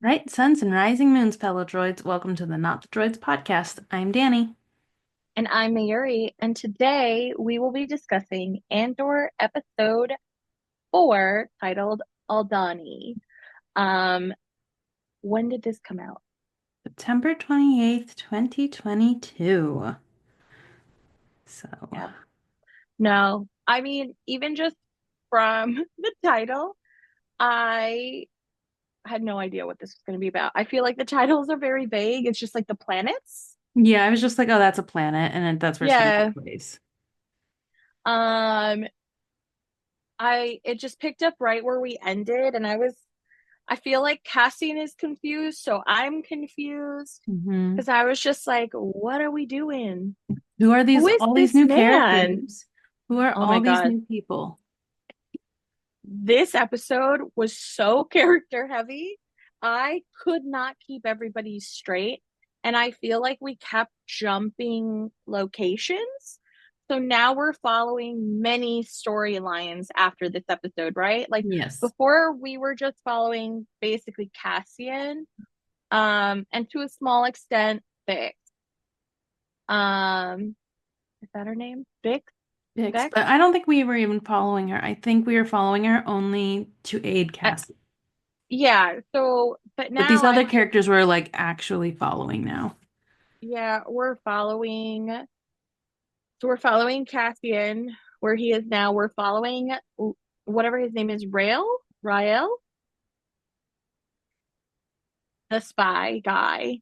Right, suns and rising moons, fellow droids. Welcome to the Not the Droids podcast. I'm Danny. And I'm Mayuri, and today we will be discussing Andor episode 4 titled Aldani. Um, when did this come out? September 28th, 2022. So, Yeah. No, I mean, even just from the title, I had no idea what this was going to be about. I feel like the titles are very vague. It's just like the planets. yeah, I was just like, oh, that's a planet, and then that's where it's going to Yeah. take place. Um, it just picked up right where we ended, and I feel like Cassian is confused, so I'm confused. hmm Because I was just like, what are we doing? Who are Who these, is all these this new man? characters? Who are Oh my all these God. new people? This episode was so character heavy. I could not keep everybody straight. And I feel like we kept jumping locations. So now we're following many storylines after this episode, right? Like Yes. before we were just following basically Cassian, and to a small extent, Vic. Um, is that her name? Vic? Dix, Vex? but I don't think we were even following her. I think we were following her only to aid Uh, Cassie. yeah, so but But these now other I'm just characters we're like actually following now. yeah, we're following Cassian where he is now. We're following whatever his name is, Rael, the spy guy.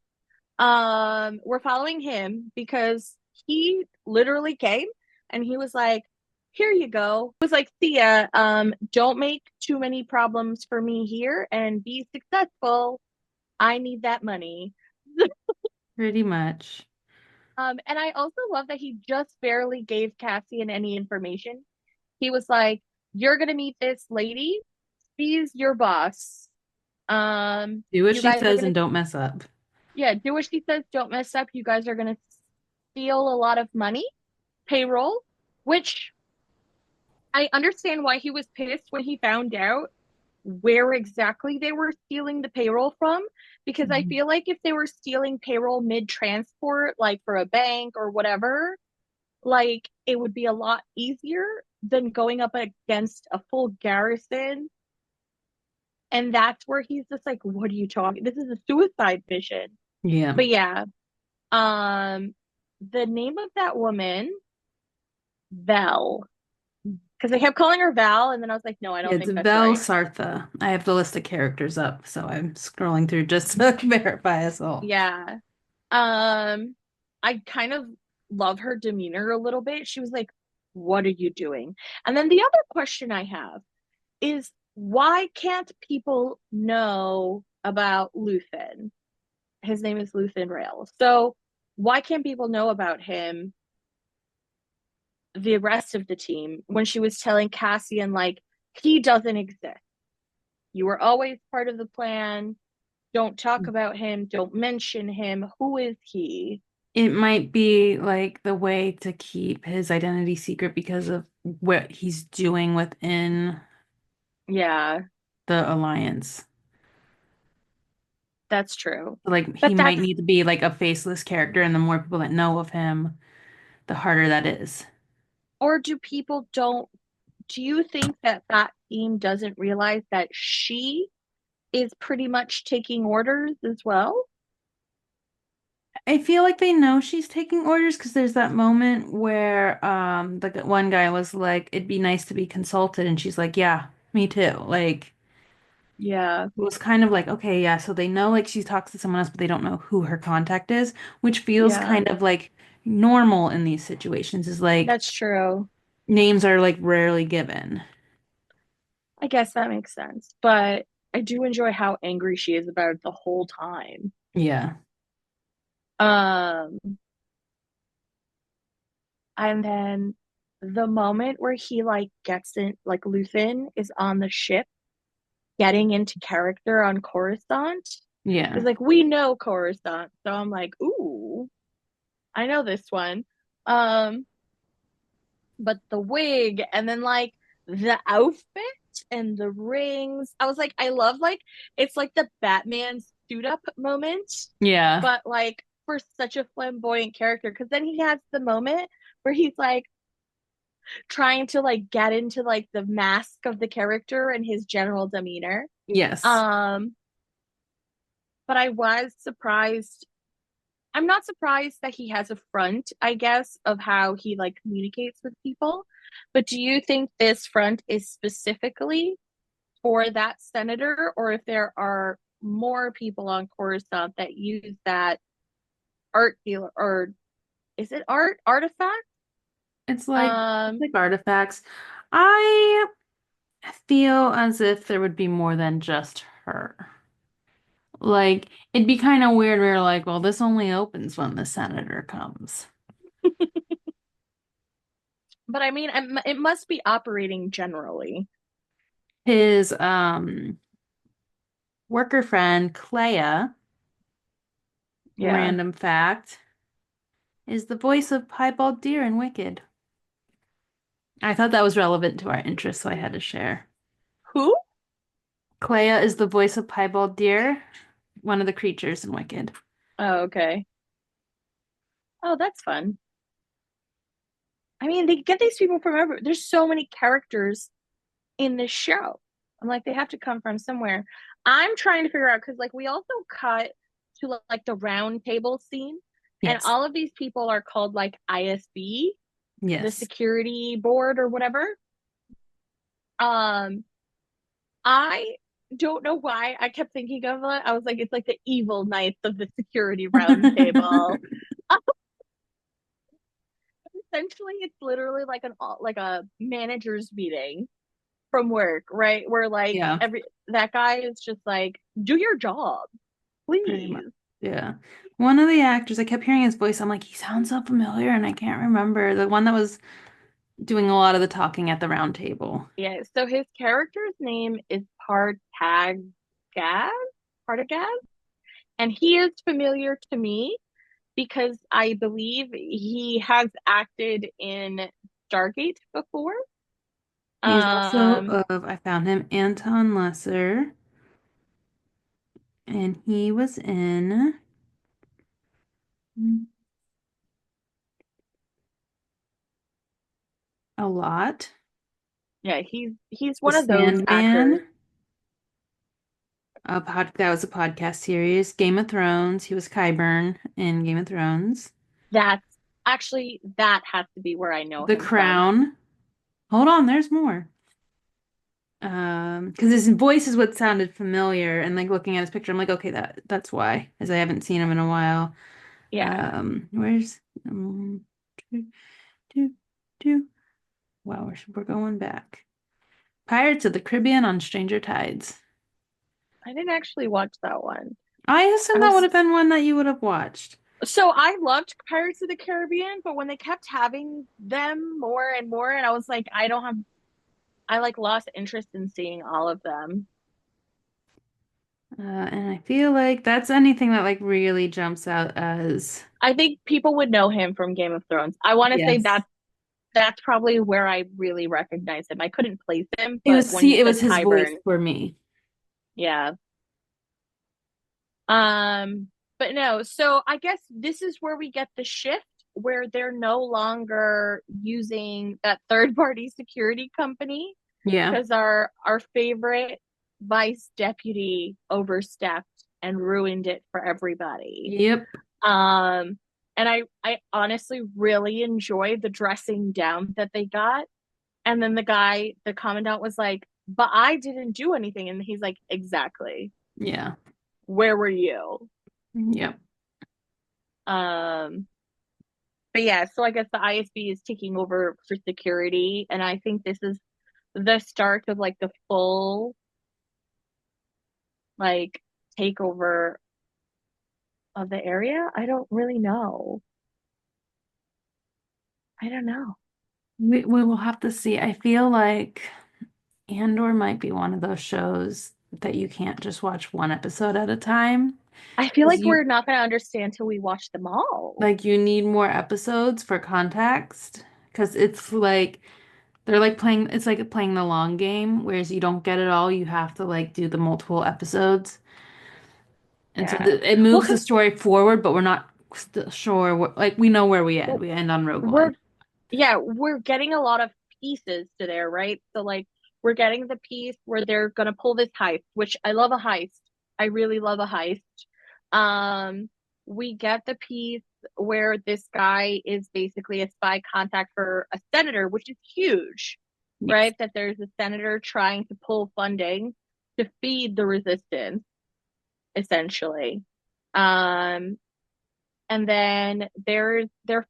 We're following him because he literally came and he was like, here you go. It was like, see ya. Don't make too many problems for me here and be successful. I need that money. Pretty much. And I also love that he just barely gave Cassian any information. He was like, "You're gonna meet this lady. She's your boss. Do what You she guys are says gonna, and don't mess up. yeah, do what she says. Don't mess up. You guys are gonna steal a lot of money, payroll, which I understand why he was pissed when he found out where exactly they were stealing the payroll from, because I Mhm. feel like if they were stealing payroll mid-transport, like for a bank or whatever, like it would be a lot easier than going up against a full garrison. And that's where he's just like, what are you talking? This is a suicide mission. Yeah. But yeah, um, the name of that woman, Val, because I kept calling her Val, and then I was like, no, I Yeah, don't it's think that's Vel right. Sartha. I have the list of characters up, so I'm scrolling through just to verify us all. Yeah. Um, I kind of love her demeanor a little bit. She was like, what are you doing? And then the other question I have is why can't people know about Luthen? His name is Luthen Rail. So why can't people know about him, the rest of the team, when she was telling Cassian, like, he doesn't exist. You were always part of the plan. Don't talk about him. Don't mention him. Who is he? It might be like the way to keep his identity secret because of what he's doing within Yeah, the Alliance. that's true. Like he But might that's, need to be like a faceless character, and the more people that know of him, the harder that is. or do people don't, do you think that that team doesn't realize that she is pretty much taking orders as well? I feel like they know she's taking orders because there's that moment where one guy was like, "It'd be nice to be consulted," and she's like, "Yeah, me too." Like Yeah, it was kind of like, okay, yeah, so they know like she talks to someone else, but they don't know who her contact is, which feels yeah, kind of like normal in these situations, is like that's true. names are like rarely given. I guess that makes sense. But I do enjoy how angry she is about it the whole time. Yeah. Um, and then the moment where he like gets in, like Luthen is on the ship getting into character on Coruscant. Is Yeah. like, we know Coruscant. So I'm like, ooh, I know this one. Um, but the wig and then like the outfit. and the rings. I was like, I love like it's like the Batman suit up moment, Yeah. but like for such a flamboyant character. Because then he has the moment where he's like trying to like get into like the mask of the character and his general demeanor. Yes. Um, but I was surprised. I'm not surprised that he has a front, I guess, of how he like communicates with people. But do you think this front is specifically for that senator, or if there are more people on Coruscant that use that art dealer, or is it artifact? It's Um, like artifacts. I feel as if there would be more than just her. Like, it'd be kind of weird. We're like, well, this only opens when the senator comes. but I mean, it must be operating generally. His worker friend, Clea, Yeah. random fact, is the voice of Piebald Deer in Wicked. I thought that was relevant to our interests, so I had to share. Who? Clea is the voice of Piebald Deer, one of the creatures in Wicked. Oh, okay. Oh, that's fun. I mean, they get these people from everywhere. There's so many characters in this show. I'm like, they have to come from somewhere. I'm trying to figure out because, like, we also cut to like the round table scene, and Yes. all of these people are called like ISB, the Yes. security board or whatever. Um, I don't know why I kept thinking of it. I was like, it's like the evil knights of the security round table. Essentially, it's literally like a manager's meeting from work, right? Where like Yeah, every that guy is just like, do your job, pretty much. please. Yeah. One of the actors, I kept hearing his voice. I'm like, he sounds so familiar, and I can't remember. The one that was doing a lot of the talking at the round table. Yeah. So his character's name is Partagaz, Partagaz, and he is familiar to me because I believe he has acted in Stargate before. He's also Um, I found him, Anton Lesser, and he was in a lot. yeah, he's The one of those actors. Sandman, that was a podcast series. Game of Thrones, he was Qyburn in Game of Thrones. That's actually that has to be where I know The him from. Crown. Hold on, there's more. Because his voice is what sounded familiar, and like looking at his picture, I'm like, okay, that's why, as I haven't seen him in a while. Yeah, Where's two, two, two. Wow, we're going back. Pirates of the Caribbean on Stranger Tides. I didn't actually watch that one. I I assume that would was have been one that you would have watched. so I loved Pirates of the Caribbean, but when they kept having them more and more, and I was like, I don't have, I like lost interest in seeing all of them. And I feel like that's anything that like really jumps out as I think people would know him from Game of Thrones. I want to say yes. that's probably where I really recognize him. I couldn't place him, It but was when you see, it said was his voice Qyburn, for me. yeah. Um, but no, so I guess this is where we get the shift where they're no longer using that third party security company Yeah. because our favorite vice deputy overstepped and ruined it for everybody. Yep. Um, and I honestly really enjoyed the dressing down that they got. And then the commandant was like, "But I didn't do anything." And he's like, "Exactly. Yeah. Where were you?" Yep. Um, but yeah, so I guess the ISB is taking over for security, and I think this is the start of like the full like takeover of the area. I don't really know. I don't know. We will have to see. I feel like Andor might be one of those shows that you can't just watch one episode at a time. I feel 'Cause like we're not going to understand till we watch them all. you need more episodes for context. Because it's like They're like playing, it's like playing the long game, whereas you don't get it all, you have to like do the multiple episodes. And so Yeah. it Well, moves the because story forward, but we're not sure like we know where we end. well, We end on Rogue we're One. yeah, we're getting a lot of pieces to there, right? So like we're getting the piece where they're gonna pull this heist, which I love a heist. I really love a heist. We get the piece where this guy is basically a spy contact for a senator, which is huge, Yes. right? That there's a senator trying to pull funding to feed the resistance, essentially. Um, and then they're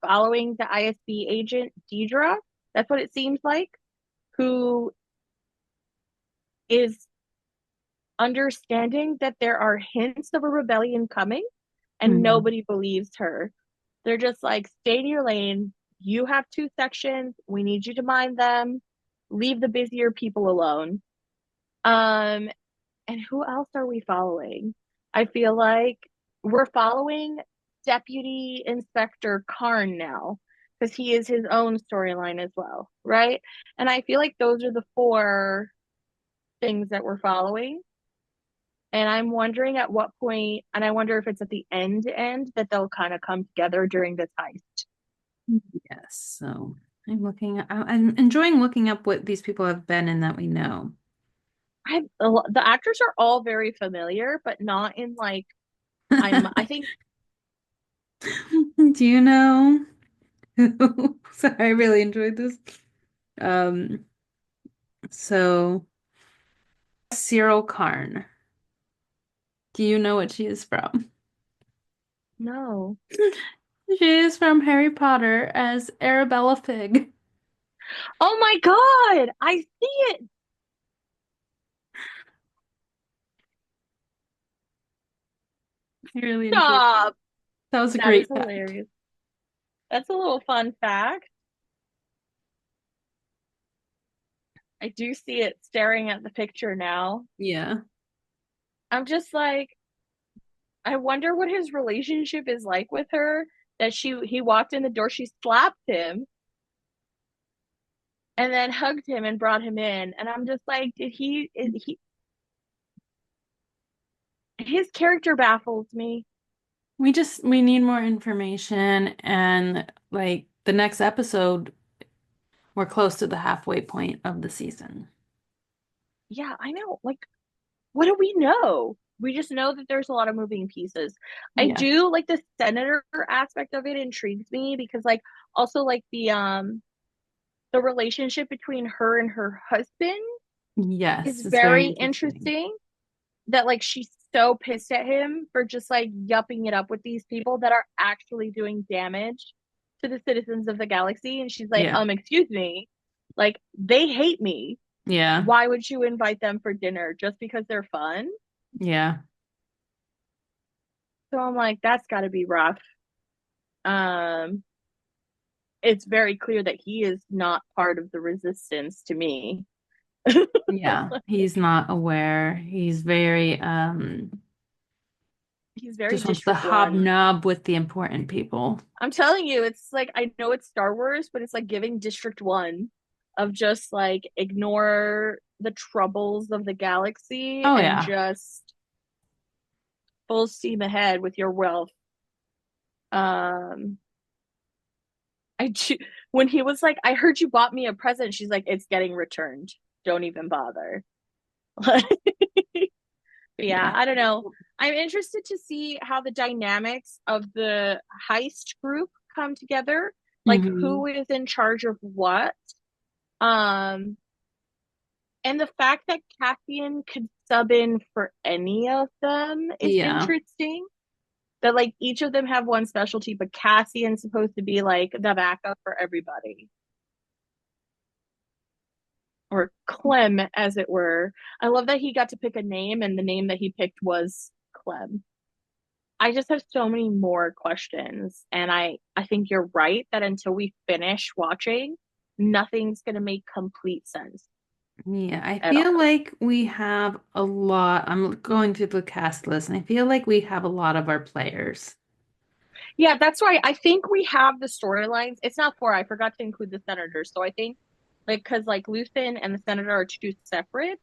following the ISB agent Deidre. That's what it seems like, who is understanding that there are hints of a rebellion coming, and Mhm. nobody believes her. They're just like, stay in your lane. You have two sections. We need you to mind them. Leave the busier people alone. Um, and who else are we following? I feel like we're following Deputy Inspector Karn now because he is his own storyline as well, right? And I feel like those are the four things that we're following. And I'm wondering at what point, and I wonder if it's at the end that they'll kind of come together during this heist. Yes. So I'm enjoying looking up what these people have been in that we know. The actors are all very familiar, but not in like I think Do you know? Sorry, I really enjoyed this. Um, so Cyril Karn. Do you know what she is from? no. She is from Harry Potter as Arabella Fig. Oh my God, I see it. I really enjoyed it. Stop. That was a That is great fact. hilarious. That's a little fun fact. I do see it staring at the picture now. Yeah. I'm just like, I wonder what his relationship is like with her. That he walked in the door, she slapped him and then hugged him and brought him in. And I'm just like, his character baffles me. We need more information and like the next episode, we're close to the halfway point of the season. Yeah, I know. Like, what do we know? We just know that there's a lot of moving pieces. I Yeah. do like the senator aspect of it intrigues me because like also like the relationship between her and her husband is Yes, it's very very interesting. interesting. That like she's so pissed at him for just like yupping it up with these people that are actually doing damage to the citizens of the galaxy. And she's like, Yeah. excuse me, like they hate me. Yeah. Why would you invite them for dinner just because they're fun? Yeah. So I'm like, that's got to be rough. Um, it's very clear that he is not part of the resistance to me. Yeah. He's not aware. He's very He's very just wants to District 1. hobnob with the important people. I'm telling you, it's like I know it's Star Wars, but it's like giving District 1 of just like ignore the troubles of the galaxy Oh and yeah. just full steam ahead with your wealth. Um I do, when he was like, I heard you bought me a present, she's like, it's getting returned. Don't even bother. Yeah, Yeah. I don't know. I'm interested to see how the dynamics of the heist group come together, like Hmm. who is in charge of what. Um, and the fact that Cassian could sub in for any of them is Yeah. interesting. That like each of them have one specialty, but Cassian's supposed to be like the backup for everybody. Or Clem, as it were. I love that he got to pick a name, and the name that he picked was Clem. I just have so many more questions, and I think you're right that until we finish watching, nothing's gonna make complete sense Yeah. I at feel all. like we have a lot. I'm going through the cast list and I feel like we have a lot of our players. Yeah, that's right. I think we have the storylines. It's not four. I forgot to include the senators. So I think Like, because like Luthen and the Senator are two separate,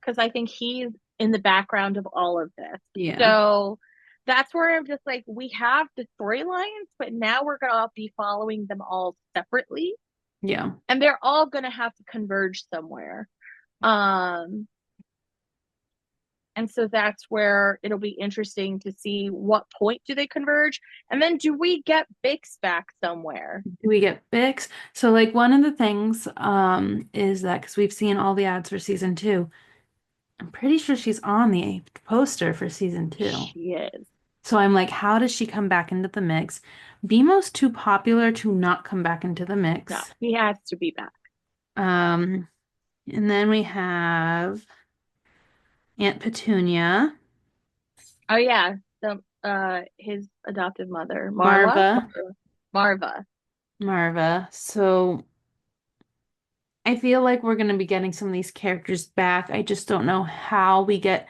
because I think he's in the background of all of this. Yeah. So that's where I'm just like, we have the storylines, but now we're gonna be following them all separately, Yeah. and they're all gonna have to converge somewhere. Um, and so that's where it'll be interesting to see what point do they converge, and then do we get Bix back somewhere? Do we get Bix? So like one of the things is that because we've seen all the ads for season two, I'm pretty sure she's on the poster for season two. She is. So I'm like, how does she come back into the mix? BMO's too popular to not come back into the No, mix. he has to be back. Um, and then we have Aunt Petunia, Oh yeah, the his adoptive mother, Marva, Marva. Marva. So I feel like we're going to be getting some of these characters back. I just don't know how we get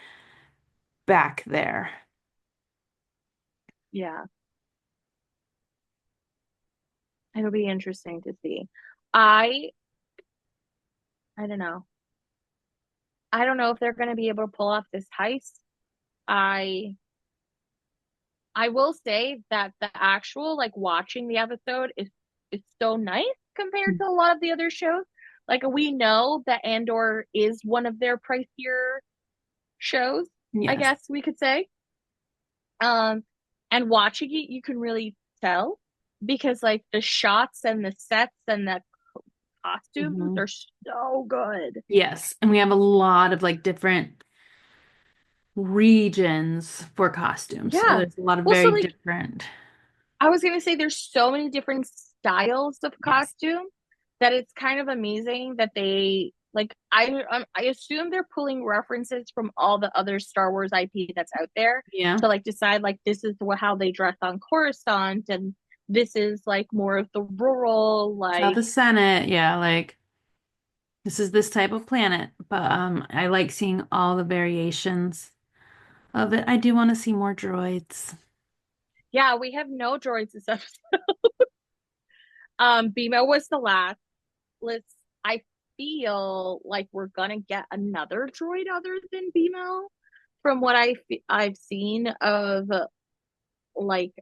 back there. Yeah, it'll be interesting to see. I I don't know. I don't know if they're going to be able to pull off this heist. I I will say that the actual like watching the episode is so nice compared to a lot of the other shows. Like we know that Andor is one of their pricier shows, I Yes. guess we could say. Um, and watching it, you can really tell because like the shots and the sets and the costumes Mhm. are so good. Yes. And we have a lot of like different regions for costumes. So Yeah. there's a lot of Well, so very like different. I was gonna say there's so many different styles of Yes. costume that it's kind of amazing that they like I assume they're pulling references from all the other Star Wars IP that's out there Yeah. to like decide like this is how they dress on Coruscant and this is like more of the rural Tell like the Senate. Yeah. Like this is this type of planet. But I like seeing all the variations of it. I do want to see more droids. yeah, we have no droids this episode. BMO was the last. Let's I feel like we're gonna get another droid other than BMO from what I've seen of like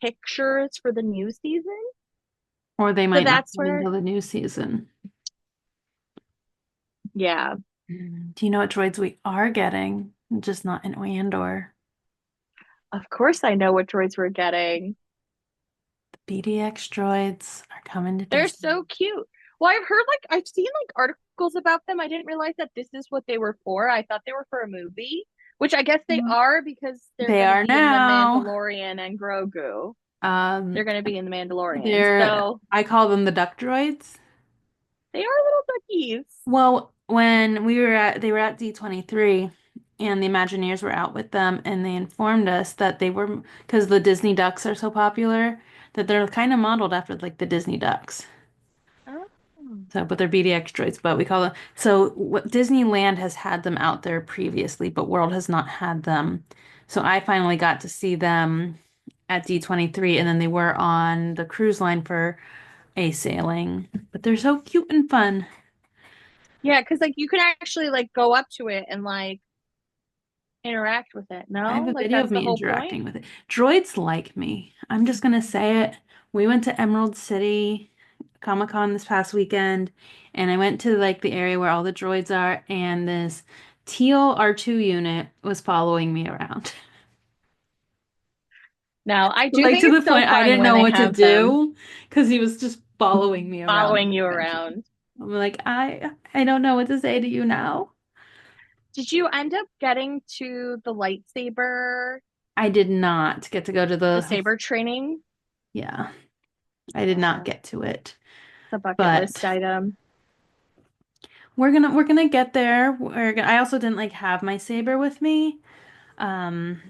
pictures for the new season. Or they So might not that's come where, until the new season. yeah, Do you know what droids we are getting? Just not in Andor. of course I know what droids we're getting. The BDX droids are coming to They're Disney. so cute. Well, I've heard like I've seen like articles about them. I didn't realize that this is what they were for. I thought they were for a movie, which I guess they Mhm. are because they're They going to are be in The now. Mandalorian and Grogu. They're Um, going to be in The Mandalorian. they're So I call them the duck droids. they are little duckies. Well, when they were at D23 and the Imagineers were out with them and they informed us that they were, because the Disney ducks are so popular, that they're kind of modeled after like the Disney ducks. Oh. So, but they're BDX droids, but we call them. So, what Disneyland has had them out there previously, but World has not had them. So, I finally got to see them at D23, and then they were on the cruise line for a sailing. But they're so cute and fun. Yeah, because like you can actually like go up to it and like interact with it. I have No, a like video of that's the me whole point. interacting with it. Droids like me. I'm just gonna say it. We went to Emerald City Comic-Con this past weekend, and I went to like the area where all the droids are, and this teal R2 unit was following me around. No, I do Like think to the it's so point I fun didn't when know they what to have them do because he was just following me around the following you convention. around. I'm like, I don't know what to say to you now. Did you end up getting to the lightsaber, I did not get to go to the the, saber training? yeah, I did not Yeah, get to it. it's a bucket But list item. we're gonna get there. I also didn't like have my saber with me,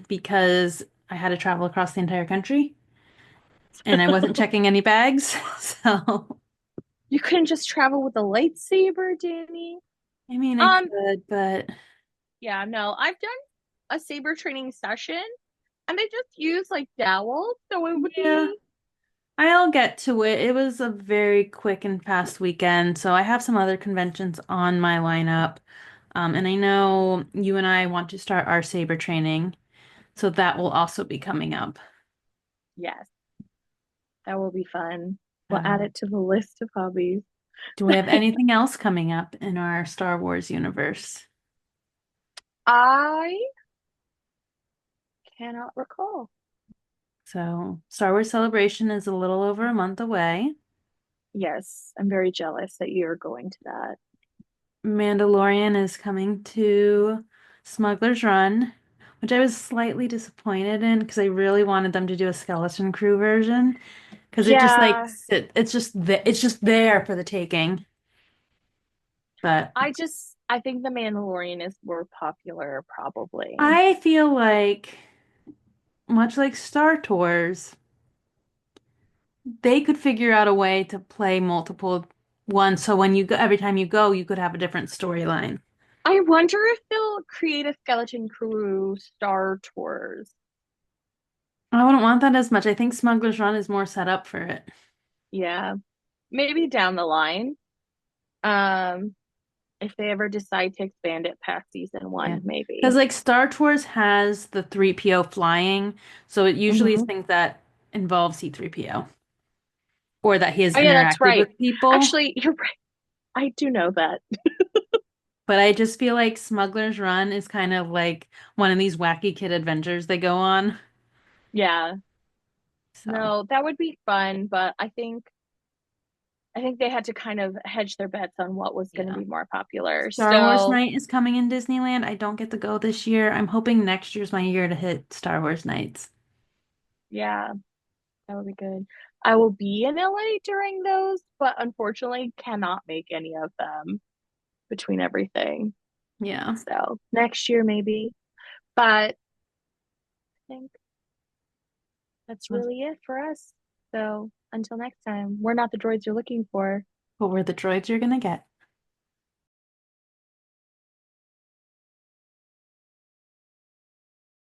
because I had to travel across the entire country and I wasn't checking any bags. So You couldn't just travel with a lightsaber, Danny. I mean I Um, could, but yeah, no, I've done a saber training session and they just use like dowels, so it would yeah. be I'll get to it. It was a very quick and fast weekend, so I have some other conventions on my lineup. And I know you and I want to start our saber training, so that will also be coming up. Yes, that will be fun. We'll add So, it to the list of hobbies. do we have anything else coming up in our Star Wars universe? I cannot recall. So, Star Wars Celebration is a little over a month away. Yes, I'm very jealous that you're going to that. Mandalorian is coming to Smuggler's Run, which I was slightly disappointed in because I really wanted them to do a Skeleton Crew version because it just like Yeah, it's just there for the taking. But I think The Mandalorian is more popular, probably. I feel like much like Star Tours, they could figure out a way to play multiple ones so when you go every time you go, you could have a different storyline. I wonder if they'll create a Skeleton Crew Star Tours. I wouldn't want that as much. I think Smuggler's Run is more set up for it. Yeah, maybe down the line. Um, if they ever decide to expand it past season Yeah. one, Because maybe. like Star Tours has the 3PO flying, so it usually is Hmm. things that involve C3PO or that he has Oh yeah, that's interacted right. with people. Actually, you're right. I do know that. But I just feel like Smuggler's Run is kind of like one of these wacky kid adventures they go on. Yeah. So, No, that would be fun, but I think they had to kind of hedge their bets on what was going to yeah. be more popular. Star Wars So, Night is coming in Disneyland. I don't get to go this year. I'm hoping next year's my year to hit Star Wars Nights. yeah, that would be good. I will be in LA during those, but unfortunately cannot make any of them between everything. Yeah. So, next year maybe. But I think that's But really it for us. So, until next time, we're not the droids you're looking for. we're the droids you're gonna get.